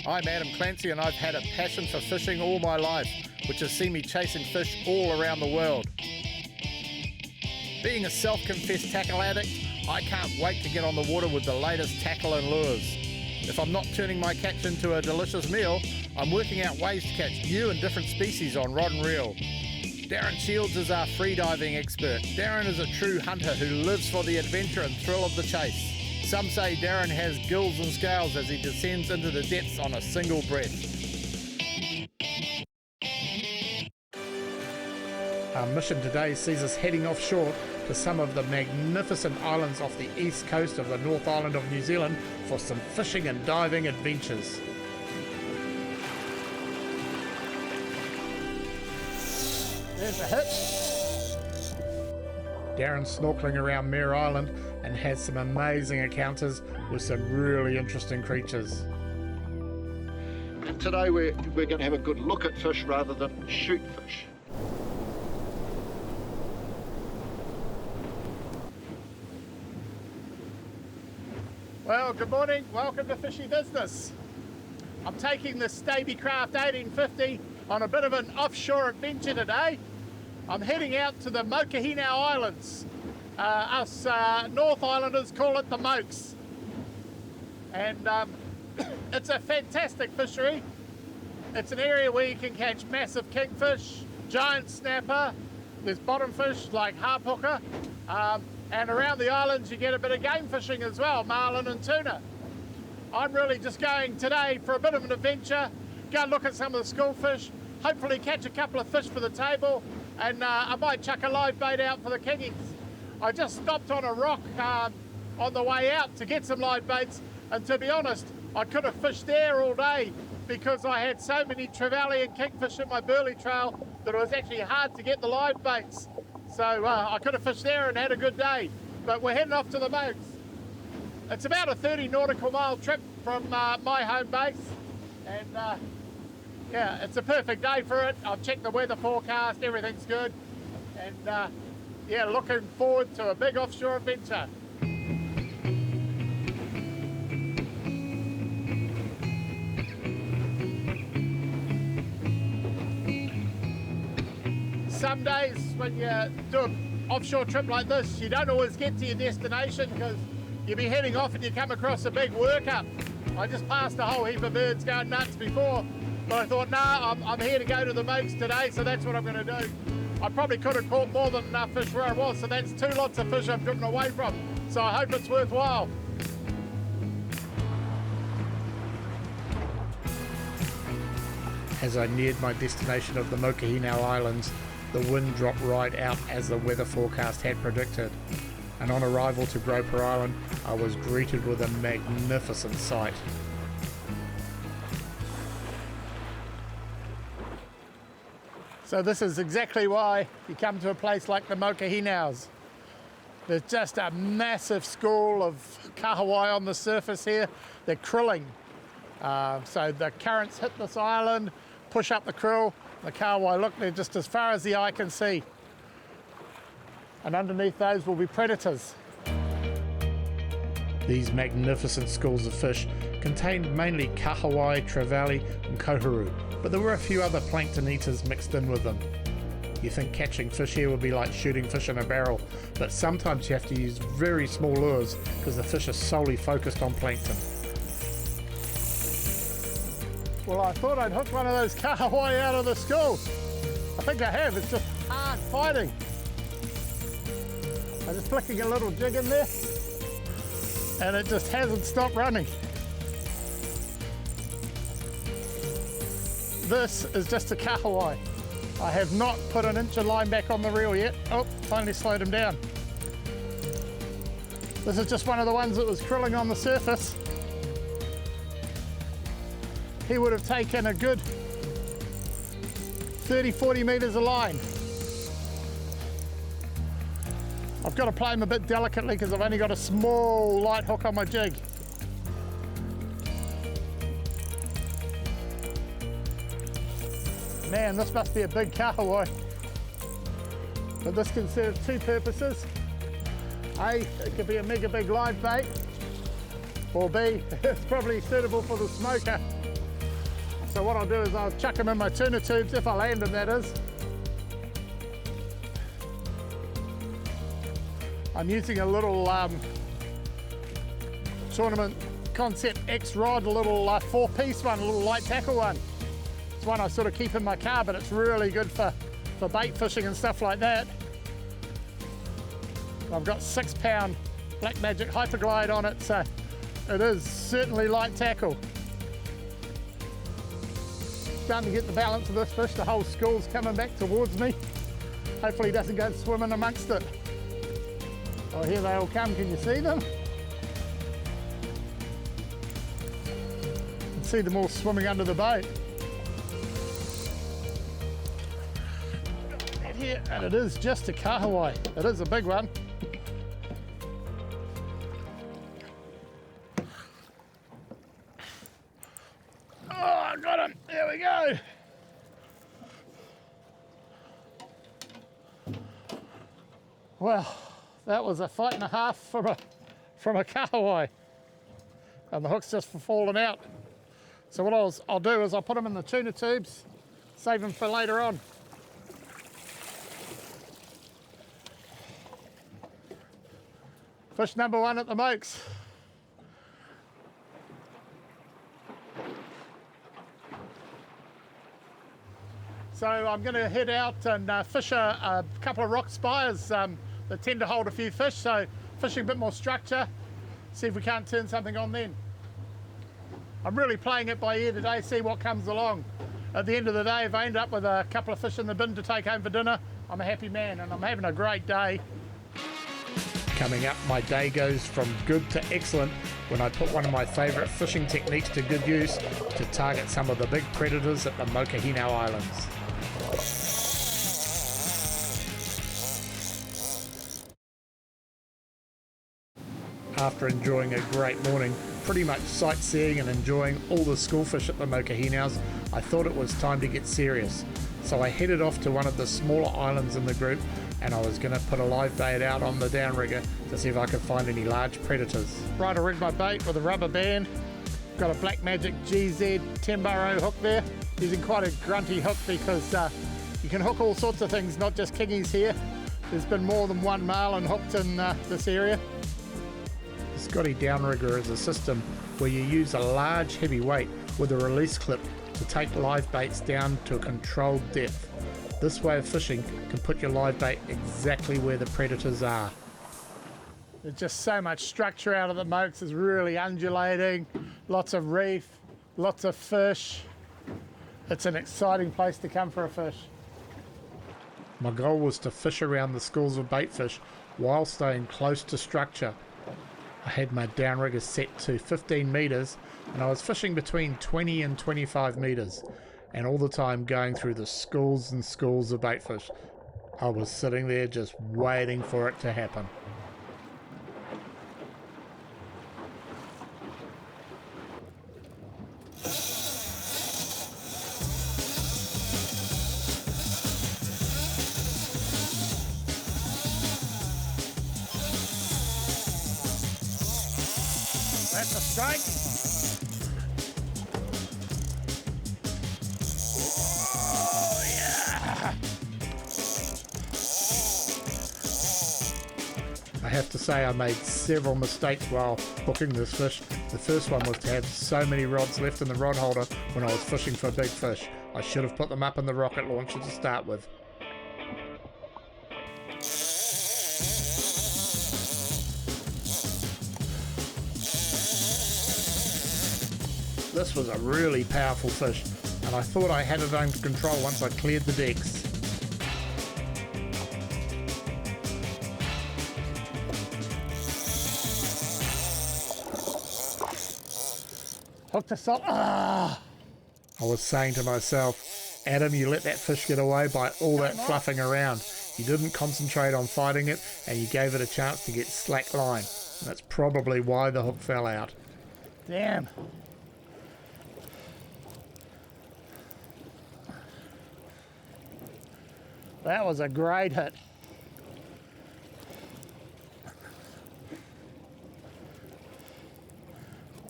I'm Adam Clancy and I've had a passion for fishing all my life, which has seen me chasing fish all around the world. Being a self-confessed tackle addict, I can't wait to get on the water with the latest tackle and lures. If I'm not turning my catch into a delicious meal, I'm working out ways to catch new and different species on rod and reel. Darren Shields is our freediving expert. Darren is a true hunter who lives for the adventure and thrill of the chase. Some say Darren has gills and scales as he descends into the depths on a single breath. Our mission today sees us heading offshore to some of the magnificent islands off the east coast of the North Island of New Zealand for some fishing and diving adventures. There's a hit. Darren's snorkeling around Mare Island and has some amazing encounters with some really interesting creatures. And today we're going to have a good look at fish rather than shoot fish. Well, good morning, welcome to Fishy Business. I'm taking the Stabicraft 1850 on a bit of an offshore adventure today. I'm heading out to the Mokahinau Islands. Us North Islanders call it the Mokes. And it's a fantastic fishery. It's an area where you can catch massive kingfish, giant snapper, there's bottom fish like harp hooker, and around the islands you get a bit of game fishing as well, marlin and tuna. I'm really just going today for a bit of an adventure, go and look at some of the school fish, hopefully catch a couple of fish for the table, and I might chuck a live bait out for the kingies. I just stopped on a rock on the way out to get some live baits, and to be honest, I could have fished there all day because I had so many trevally and kingfish in my burley trail that it was actually hard to get the live baits. So I could have fished there and had a good day, but we're heading off to the Mokes. It's about a 30 nautical mile trip from my home base, and yeah, it's a perfect day for it. I've checked the weather forecast, everything's good, and yeah, looking forward to a big offshore adventure. Some days when you do an offshore trip like this, you don't always get to your destination because you'll be heading off and you come across a big workup. I just passed a whole heap of birds going nuts before, but I thought, nah, I'm here to go to the Mokes today, so that's what I'm going to do. I probably could have caught more than enough fish where I was, so that's 2 lots of fish I've driven away from, so I hope it's worthwhile. As I neared my destination of the Mokahinau Islands, the wind dropped right out as the weather forecast had predicted, and on arrival to Groper Island I was greeted with a magnificent sight. So this is exactly why you come to a place like the Mokahinau's. There's just a massive school of kahawai on the surface here. They're krilling. So the currents hit this island, push up the krill. The kahawai, look, they're just as far as the eye can see. And underneath those will be predators. These magnificent schools of fish contained mainly kahawai, trevally and kohuru, but there were a few other plankton eaters mixed in with them. You think catching fish here would be like shooting fish in a barrel, but sometimes you have to use very small lures because the fish are solely focused on plankton. Well, I thought I'd hook one of those kahawai out of the school. I think I have, it's just hard fighting. I'm just flicking a little jig in there and it just hasn't stopped running. This is just a kahawai. I have not put an inch of line back on the reel yet. Oh, finally slowed him down. This is just one of the ones that was krilling on the surface. He would have taken a good 30-40 metres of line. I've got to play him a bit delicately because I've only got a small light hook on my jig. Man, this must be a big kahawai. But this can serve 2 purposes. A, it could be a mega big live bait, or B, it's probably suitable for the smoker. So what I'll do is I'll chuck them in my tuna tubes, if I land them that is. I'm using a little Tournament Concept X rod, a little 4-piece one, a little light tackle one. It's one I sort of keep in my car, but it's really good for bait fishing and stuff like that. I've got 6-pound Black Magic Hyperglide on it, so it is certainly light tackle. Starting to get the balance of this fish. The whole school's coming back towards me. Hopefully he doesn't go swimming amongst it. Oh, here they all come. Can you see them? You can see them all swimming under the boat. And here, and it is just a kahawai. It is a big one. Oh, I got him. There we go. Well, that was a fight and a half from a kahawai, and the hook's just fallen out. So what I'll do is I'll put them in the tuna tubes, save them for later on. Fish number 1 at the Mokes. So I'm going to head out and fish a couple of rock spires that tend to hold a few fish, so fishing a bit more structure, see if we can't turn something on then. I'm really playing it by ear today, see what comes along. At the end of the day, if I end up with a couple of fish in the bin to take home for dinner, I'm a happy man and I'm having a great day. Coming up, my day goes from good to excellent when I put one of my favourite fishing techniques to good use to target some of the big predators at the Mokohino Islands. After enjoying a great morning, pretty much sightseeing and enjoying all the schoolfish at the Mokohinos, I thought it was time to get serious. So I headed off to one of the smaller islands in the group, and I was going to put a live bait out on the downrigger to see if I could find any large predators. Right, I rigged my bait with a rubber band. Got a Black Magic GZ 10-burrow hook there, using quite a grunty hook because you can hook all sorts of things, not just kingies here. There's been more than one marlin hooked in this area. The Scotty downrigger is a system where you use a large heavy weight with a release clip to take live baits down to a controlled depth. This way of fishing can put your live bait exactly where the predators are. There's just so much structure out of the Mokes. It's really undulating, lots of reef, lots of fish. It's an exciting place to come for a fish. My goal was to fish around the schools of baitfish while staying close to structure. I had my downrigger set to 15 metres and I was fishing between 20 and 25 metres, and all the time going through the schools and schools of baitfish. I was sitting there just waiting for it to happen. That's a strike. Oh, yeah. I have to say I made several mistakes while hooking this fish. The first one was to have so many rods left in the rod holder when I was fishing for big fish. I should have put them up in the rocket launcher to start with. This was a really powerful fish, and I thought I had it under control once I cleared the decks. Hooked us up. Ah! I was saying to myself, Adam, you let that fish get away by all that fluffing around. You didn't concentrate on fighting it, and you gave it a chance to get slack line. And that's probably why the hook fell out. Damn. That was a great hit.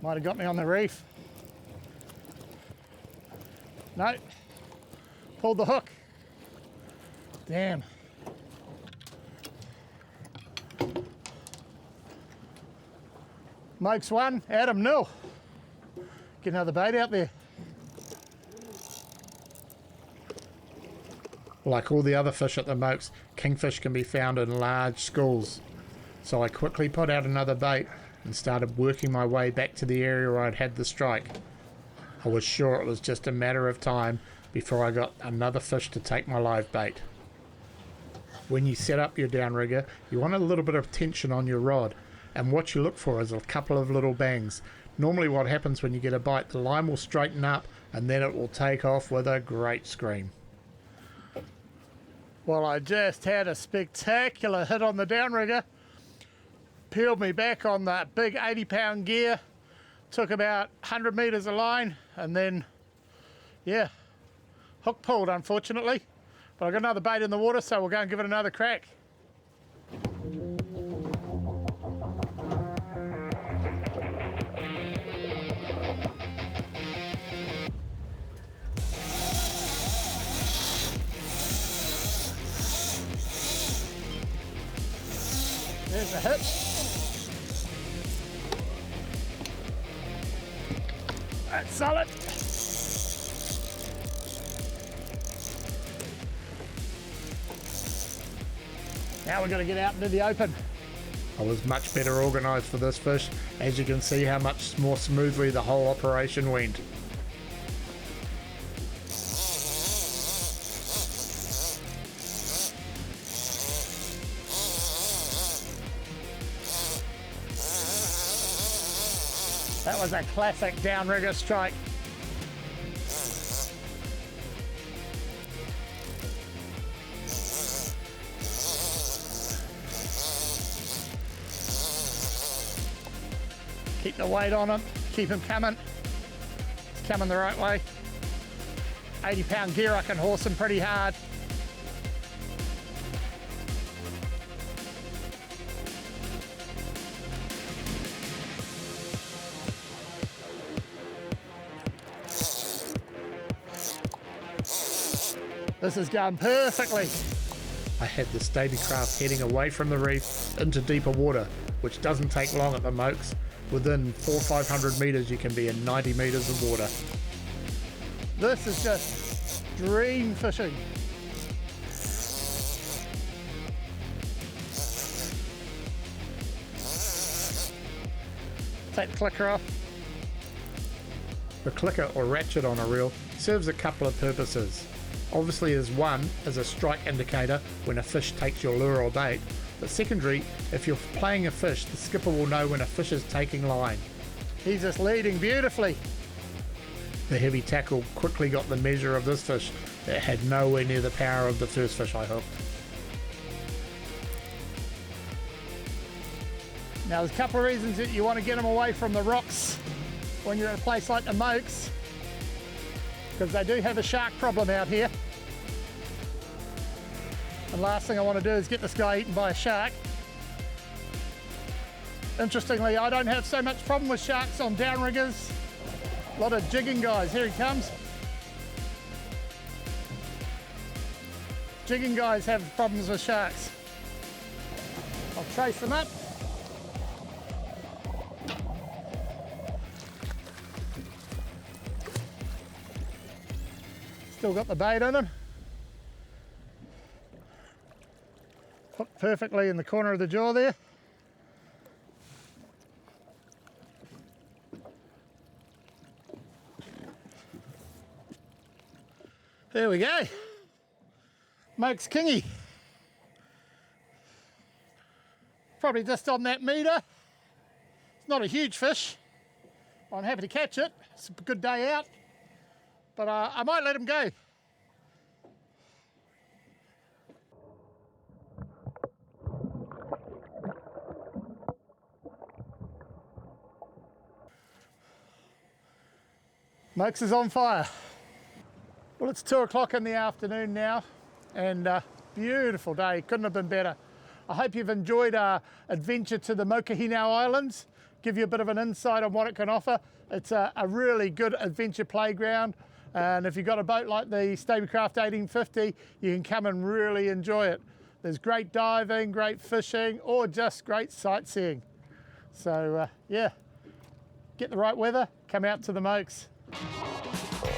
Might have got me on the reef. No. Pulled the hook. Damn. Mokes 1, Adam 0. Get another bait out there. Like all the other fish at the Mokes, kingfish can be found in large schools. So I quickly put out another bait and started working my way back to the area where I'd had the strike. I was sure it was just a matter of time before I got another fish to take my live bait. When you set up your downrigger, you want a little bit of tension on your rod, and what you look for is a couple of little bangs. Normally what happens when you get a bite, the line will straighten up and then it will take off with a great scream. Well, I just had a spectacular hit on the downrigger. Peeled me back on that big 80-pound gear. Took about 100 metres of line, and then, yeah, hook pulled, unfortunately. But I got another bait in the water, so we'll go and give it another crack. There's a hit. That's solid. Now we're going to get out into the open. I was much better organised for this fish, as you can see how much more smoothly the whole operation went. That was a classic downrigger strike. Keep the weight on him, keep him coming. It's coming the right way. 80-pound gear, I can horse him pretty hard. This is going perfectly. I had the Davy craft heading away from the reef into deeper water, which doesn't take long at the Mokes. Within 400 or 500 metres you can be in 90 metres of water. This is just dream fishing. Take the clicker off. The clicker or ratchet on a reel serves a couple of purposes. Obviously as one as a strike indicator when a fish takes your lure or bait, but secondary, if you're playing a fish, the skipper will know when a fish is taking line. He's just leading beautifully. The heavy tackle quickly got the measure of this fish that had nowhere near the power of the first fish I hooked. Now there's a couple of reasons that you want to get them away from the rocks when you're at a place like the Mokes, because they do have a shark problem out here. The last thing I want to do is get this guy eaten by a shark. Interestingly, I don't have so much problem with sharks on downriggers. A lot of jigging guys. Here he comes. Jigging guys have problems with sharks. I'll trace them up. Still got the bait in him. Hooked perfectly in the corner of the jaw there. There we go. Mokes kingy. Probably just on that metre. It's not a huge fish. I'm happy to catch it. It's a good day out. But I might let him go. Mokes is on fire. Well, it's 2 o'clock in the afternoon now, and beautiful day. Couldn't have been better. I hope you've enjoyed our adventure to the Mokohinau Islands. Give you a bit of an insight on what it can offer. It's a really good adventure playground. And if you've got a boat like the Stabicraft 1850, you can come and really enjoy it. There's great diving, great fishing, or just great sightseeing. So yeah, get the right weather, come out to the Mokes.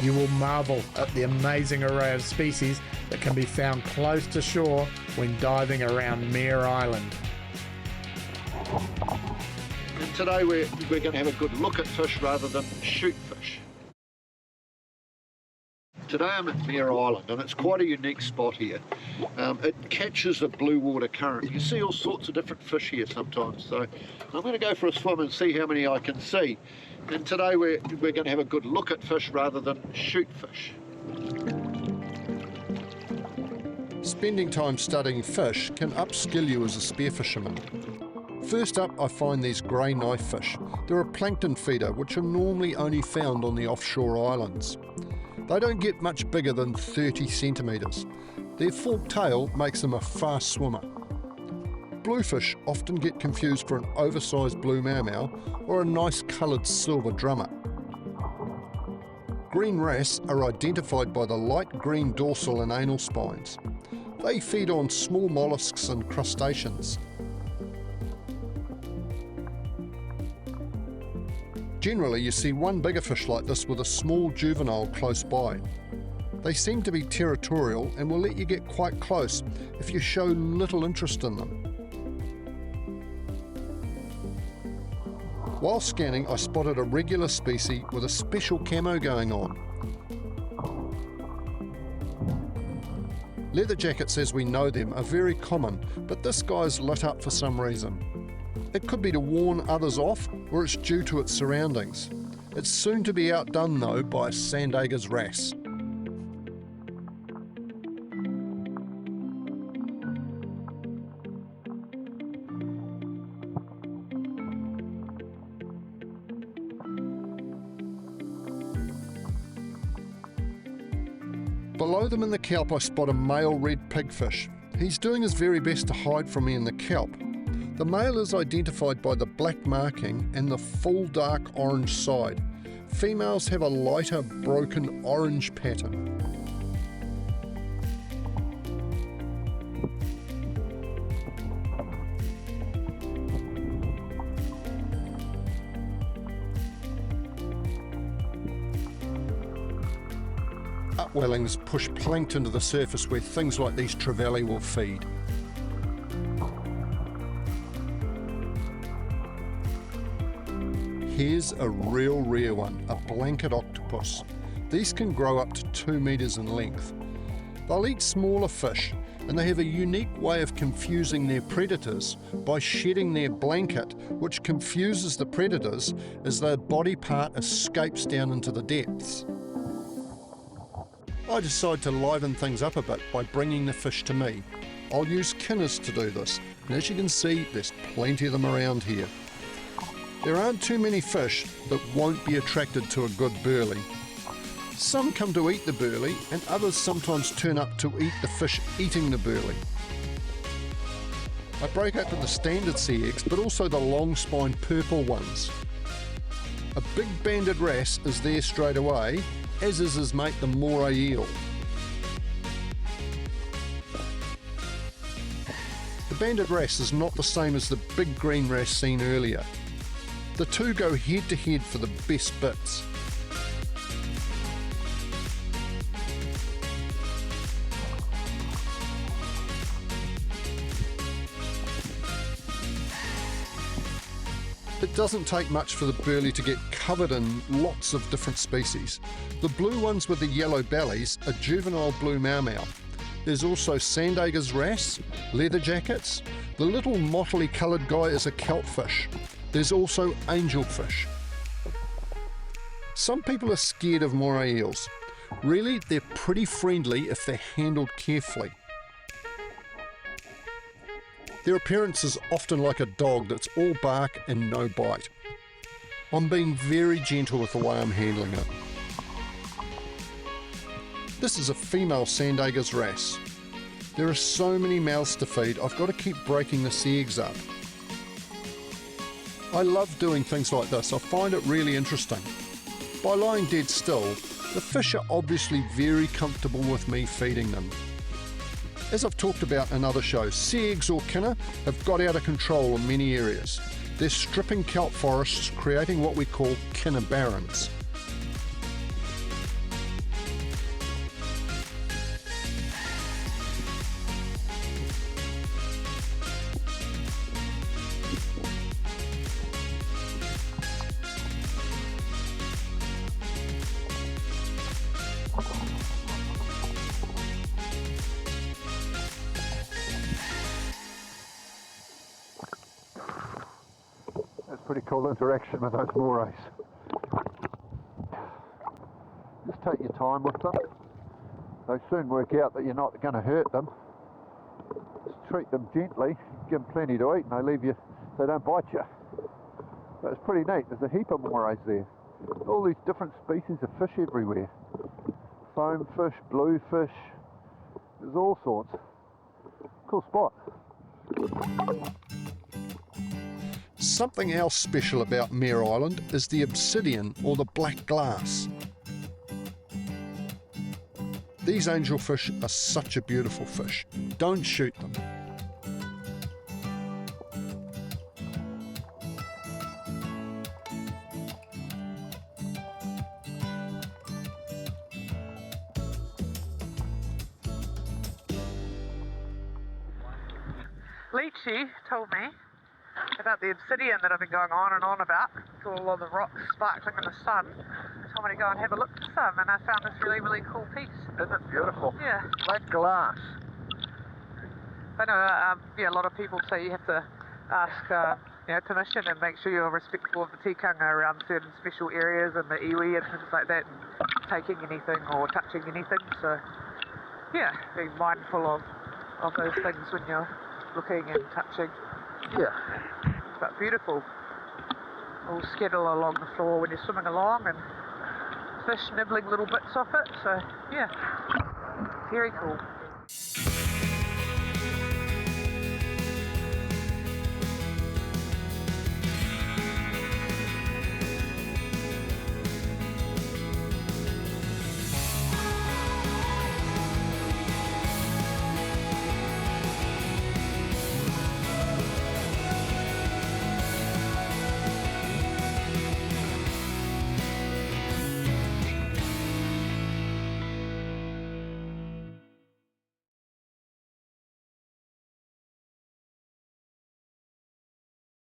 You will marvel at the amazing array of species that can be found close to shore when diving around Mere Island. And today we're going to have a good look at fish rather than shoot fish. Today I'm at Mere Island, and it's quite a unique spot here. It catches the blue water current. You see all sorts of different fish here sometimes, so I'm going to go for a swim and see how many I can see. And today we're going to have a good look at fish rather than shoot fish. Spending time studying fish can upskill you as a spearfisherman. First up, I find these grey knife fish. They're a plankton feeder which are normally only found on the offshore islands. They don't get much bigger than 30 centimetres. Their forked tail makes them a fast swimmer. Bluefish often get confused for an oversized blue mau or a nice coloured silver drummer. Green wrasse are identified by the light green dorsal and anal spines. They feed on small molluscs and crustaceans. Generally, you see one bigger fish like this with a small juvenile close by. They seem to be territorial and will let you get quite close if you show little interest in them. While scanning, I spotted a regular species with a special camo going on. Leather jackets, as we know them, are very common, but this guy's lit up for some reason. It could be to warn others off, or it's due to its surroundings. It's soon to be outdone though by a Sandaga's wrasse. Below them in the kelp I spot a male red pigfish. He's doing his very best to hide from me in the kelp. The male is identified by the black marking and the full dark orange side. Females have a lighter broken orange pattern. Upwellings push plankton to the surface where things like these trevally will feed. Here's a real rare one, a blanket octopus. These can grow up to 2 meters in length. They'll eat smaller fish, and they have a unique way of confusing their predators by shedding their blanket, which confuses the predators as their body part escapes down into the depths. I decide to liven things up a bit by bringing the fish to me. I'll use kinners to do this, and as you can see, there's plenty of them around here. There aren't too many fish that won't be attracted to a good burley. Some come to eat the burley, and others sometimes turn up to eat the fish eating the burley. I break open the standard sea eggs, but also the long-spined purple ones. A big banded wrasse is there straight away, as is his mate the moray eel. The banded wrasse is not the same as the big green wrasse seen earlier. The two go head to head for the best bits. It doesn't take much for the burley to get covered in lots of different species. The blue ones with the yellow bellies are juvenile blue mau. There's also Sandaga's wrasse, leather jackets. The little mottily coloured guy is a kelpfish. There's also angelfish. Some people are scared of moray eels. Really, they're pretty friendly if they're handled carefully. Their appearance is often like a dog that's all bark and no bite. I'm being very gentle with the way I'm handling it. This is a female Sandaga's wrasse. There are so many mouths to feed, I've got to keep breaking the sea eggs up. I love doing things like this, I find it really interesting. By lying dead still, The fish are obviously very comfortable with me feeding them. As I've talked about in other shows, sea eggs or kinner have got out of control in many areas. They're stripping kelp forests, creating what we call kinner barrens. That's pretty cool interaction with those morays. Just take your time with them. They soon work out that you're not going to hurt them. Just treat them gently, give them plenty to eat, and they leave you, they don't bite you. But it's pretty neat. There's a heap of morays there. All these different species of fish everywhere. Foam fish, blue fish, there's all sorts. Cool spot. Something else special about Mare Island is the obsidian or the black glass. These angelfish are such a beautiful fish. Don't shoot them. Leachy told me about the obsidian that I've been going on and on about. It's all of the rocks sparkling in the sun. He told me to go and have a look at some, and I found this really, really cool piece. Isn't it beautiful? Yeah. Black glass. I know, yeah, a lot of people say you have to ask permission and make sure you're respectful of the tikanga around certain special areas and the iwi and things like that, and taking anything or touching anything. So, yeah, being mindful of those things when you're looking and touching. Yeah. But beautiful. All skittle along the floor when you're swimming along, and fish nibbling little bits off it. So, yeah, very cool.